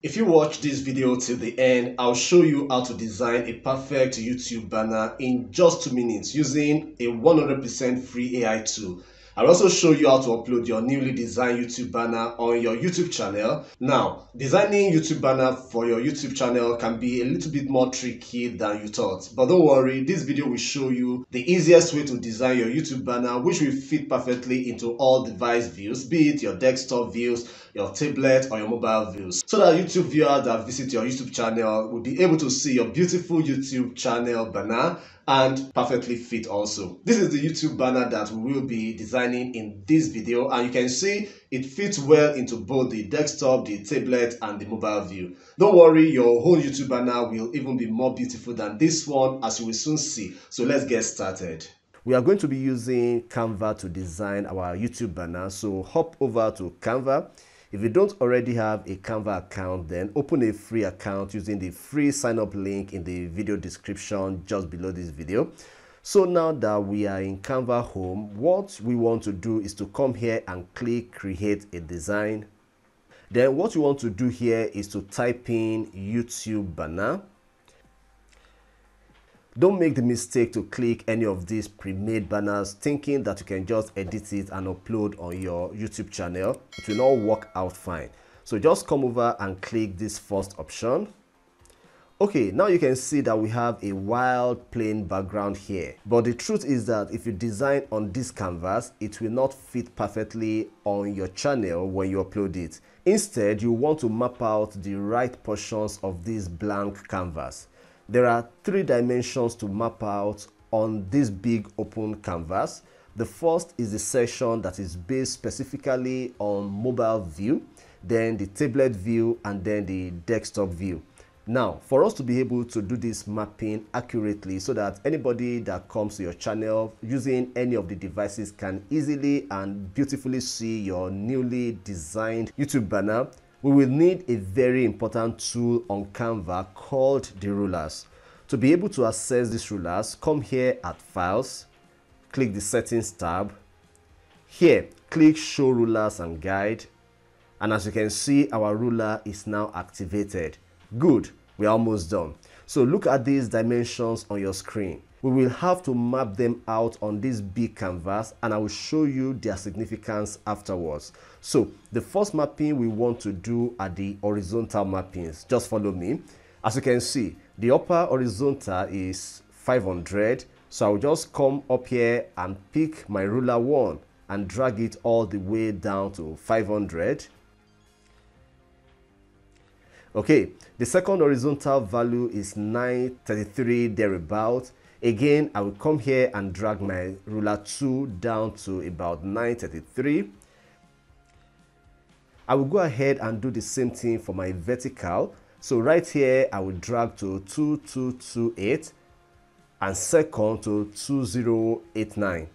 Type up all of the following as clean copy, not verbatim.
If you watch this video till the end, I'll show you how to design a perfect YouTube banner in just 2 minutes using a 100% free AI tool. I'll also show you how to upload your newly designed YouTube banner on your YouTube channel. Now, designing YouTube banner for your YouTube channel can be a little bit more tricky than you thought. But don't worry, this video will show you the easiest way to design your YouTube banner, which will fit perfectly into all device views, be it your desktop views, your tablet, or your mobile views, so that YouTube viewers that visit your YouTube channel will be able to see your beautiful YouTube channel banner and perfectly fit also. This is the YouTube banner that we will be designing in this video, and you can see it fits well into both the desktop, the tablet, and the mobile view. Don't worry, your whole YouTube banner will even be more beautiful than this one, as you will soon see. So let's get started. We are going to be using Canva to design our YouTube banner, so hop over to Canva. If you don't already have a Canva account, then open a free account using the free sign up link in the video description just below this video. So now that we are in Canva home, what we want to do is to come here and click create a design. Then what you want to do here is to type in YouTube banner. Don't make the mistake to click any of these pre-made banners thinking that you can just edit it and upload on your YouTube channel. It will not work out fine. So just come over and click this first option. Okay, now you can see that we have a wild plain background here. But the truth is that if you design on this canvas, it will not fit perfectly on your channel when you upload it. Instead, you want to map out the right portions of this blank canvas. There are 3 dimensions to map out on this big open canvas. The first is the section that is based specifically on mobile view, then the tablet view, and then the desktop view. Now, for us to be able to do this mapping accurately so that anybody that comes to your channel using any of the devices can easily and beautifully see your newly designed YouTube banner, we will need a very important tool on Canva called the rulers. To be able to access these rulers, come here at Files, click the Settings tab. Here, click Show Rulers and Guide. And as you can see, our ruler is now activated. Good, we're almost done. So look at these dimensions on your screen. We will have to map them out on this big canvas, and I will show you their significance afterwards. So the first mapping we want to do are the horizontal mappings. Just follow me. As you can see, the upper horizontal is 500. So I'll just come up here and pick my ruler 1 and drag it all the way down to 500. Okay, the second horizontal value is 933 thereabout. Again, I will come here and drag my ruler 2 down to about 933. I will go ahead and do the same thing for my vertical. So right here, I will drag to 2228 and second to 2089.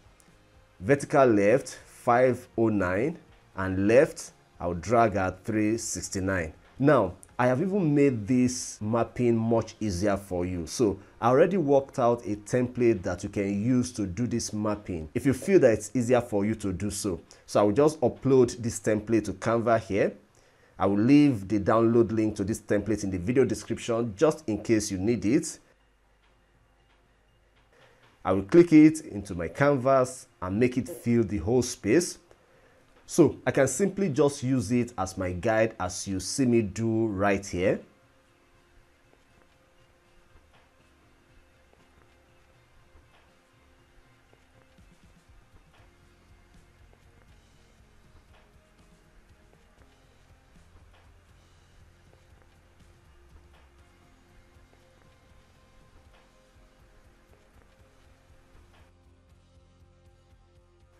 Vertical left, 509, and left, I will drag at 369. Now, I have even made this mapping much easier for you. So I already worked out a template that you can use to do this mapping if you feel that it's easier for you to do so. So I will just upload this template to Canva here. I will leave the download link to this template in the video description just in case you need it. I will click it into my canvas and make it fill the whole space. So I can simply just use it as my guide as you see me do right here.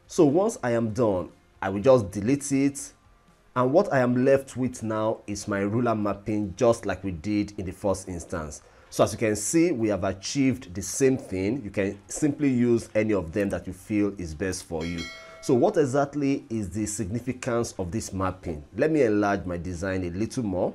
So once I am done, I will just delete it, and what I am left with now is my ruler mapping just like we did in the first instance. So as you can see, we have achieved the same thing. You can simply use any of them that you feel is best for you. So what exactly is the significance of this mapping? Let me enlarge my design a little more.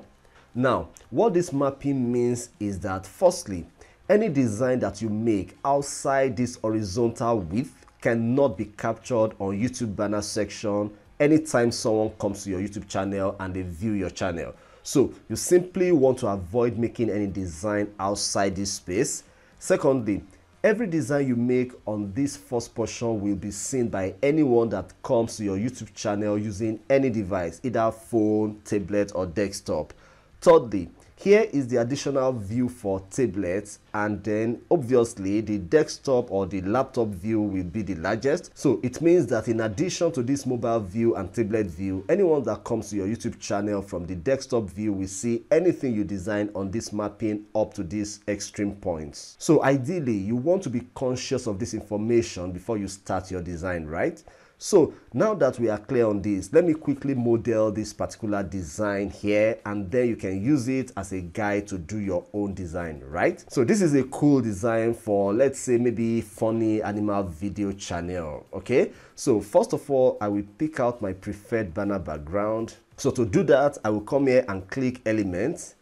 Now, what this mapping means is that firstly, any design that you make outside this horizontal width cannot be captured on YouTube banner section anytime someone comes to your YouTube channel and they view your channel. So you simply want to avoid making any design outside this space. Secondly, every design you make on this first portion will be seen by anyone that comes to your YouTube channel using any device, either phone, tablet, or desktop. Thirdly, here is the additional view for tablets, and then obviously the desktop or the laptop view will be the largest. So it means that in addition to this mobile view and tablet view, anyone that comes to your YouTube channel from the desktop view will see anything you design on this mapping up to these extreme points. So ideally, you want to be conscious of this information before you start your design, right? So now that we are clear on this, let me quickly model this particular design here, and then you can use it as a guide to do your own design, right? So this is a cool design for, let's say, maybe funny animal video channel, okay? So first of all, I will pick out my preferred banner background. So to do that, I will come here and click elements.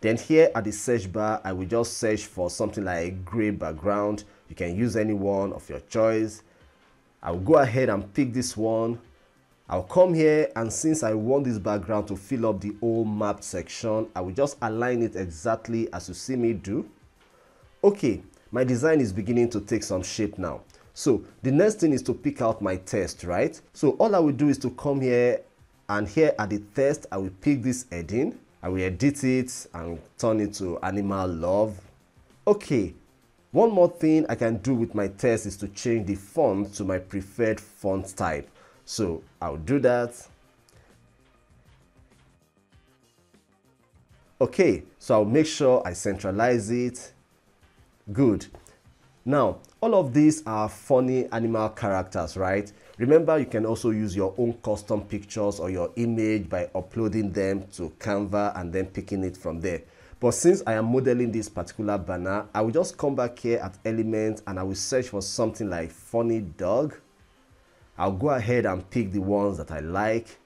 Then here at the search bar, I will just search for something like a gray background. You can use any one of your choice. I'll go ahead and pick this one. I'll come here, and since I want this background to fill up the whole map section, I will just align it exactly as you see me do. Okay, my design is beginning to take some shape now. So the next thing is to pick out my text, right? So all I will do is to come here, and here at the text, I will pick this heading. I will edit it and turn it to animal love. Okay. One more thing I can do with my text is to change the font to my preferred font type. So I'll do that. Okay, so I'll make sure I centralize it. Good. Now, all of these are funny animal characters, right? Remember, you can also use your own custom pictures or your image by uploading them to Canva and then picking it from there. But since I am modeling this particular banner, I will just come back here at elements and I will search for something like funny dog. I'll go ahead and pick the ones that I like.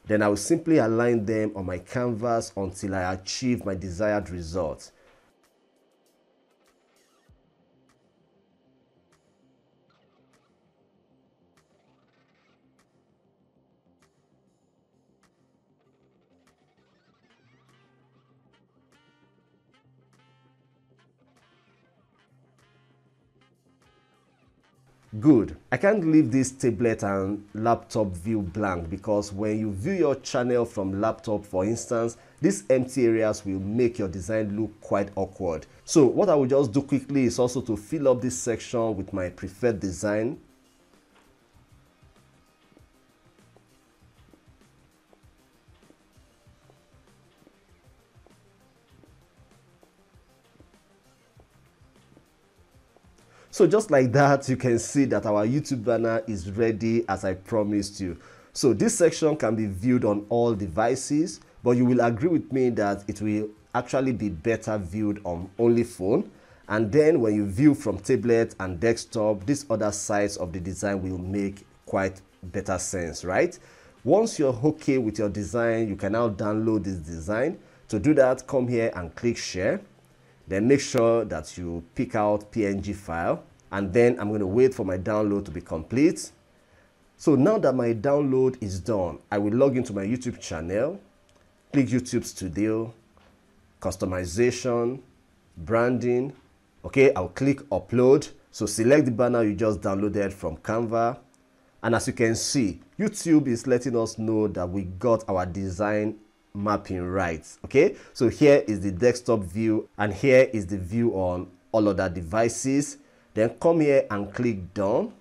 Then I will simply align them on my canvas until I achieve my desired result. Good. I can't leave this tablet and laptop view blank, because when you view your channel from laptop, for instance, these empty areas will make your design look quite awkward. So what I will just do quickly is also to fill up this section with my preferred design. So just like that, you can see that our YouTube banner is ready as I promised you. So this section can be viewed on all devices, but you will agree with me that it will actually be better viewed on only phone. And then when you view from tablet and desktop, these other sides of the design will make quite better sense, right? Once you're okay with your design, you can now download this design. To do that, come here and click share. Then make sure that you pick out PNG file, and then I'm going to wait for my download to be complete. So now that my download is done, I will log into my YouTube channel, click YouTube Studio, customization, branding. Okay, I'll click upload. So select the banner you just downloaded from Canva. And as you can see, YouTube is letting us know that we got our design mapping right. Okay, so here is the desktop view, and here is the view on all other devices. Then come here and click done,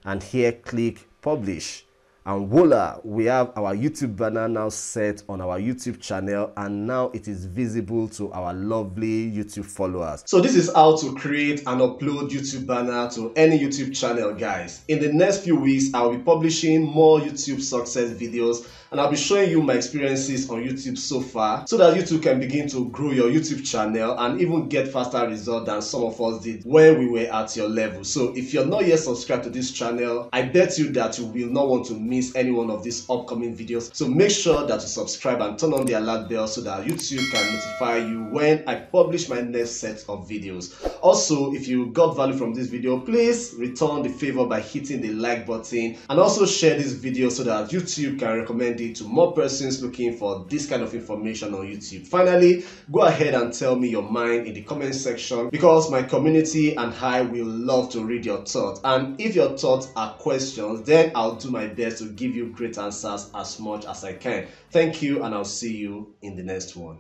and here click publish, and voila, we have our YouTube banner now set on our YouTube channel, and now it is visible to our lovely YouTube followers. So this is how to create and upload YouTube banner to any YouTube channel, guys. In the next few weeks, I'll be publishing more YouTube success videos, and I'll be showing you my experiences on YouTube so far, so that YouTube can begin to grow your YouTube channel and even get faster results than some of us did when we were at your level. So if you're not yet subscribed to this channel, I bet you that you will not want to miss miss any one of these upcoming videos. So make sure that you subscribe and turn on the alert bell so that YouTube can notify you when I publish my next set of videos. Also, if you got value from this video, please return the favor by hitting the like button, and also share this video so that YouTube can recommend it to more persons looking for this kind of information on YouTube. Finally, go ahead and tell me your mind in the comment section, because my community and I will love to read your thoughts. And if your thoughts are questions, then I'll do my best to give you great answers as much as I can. Thank you, and I'll see you in the next one.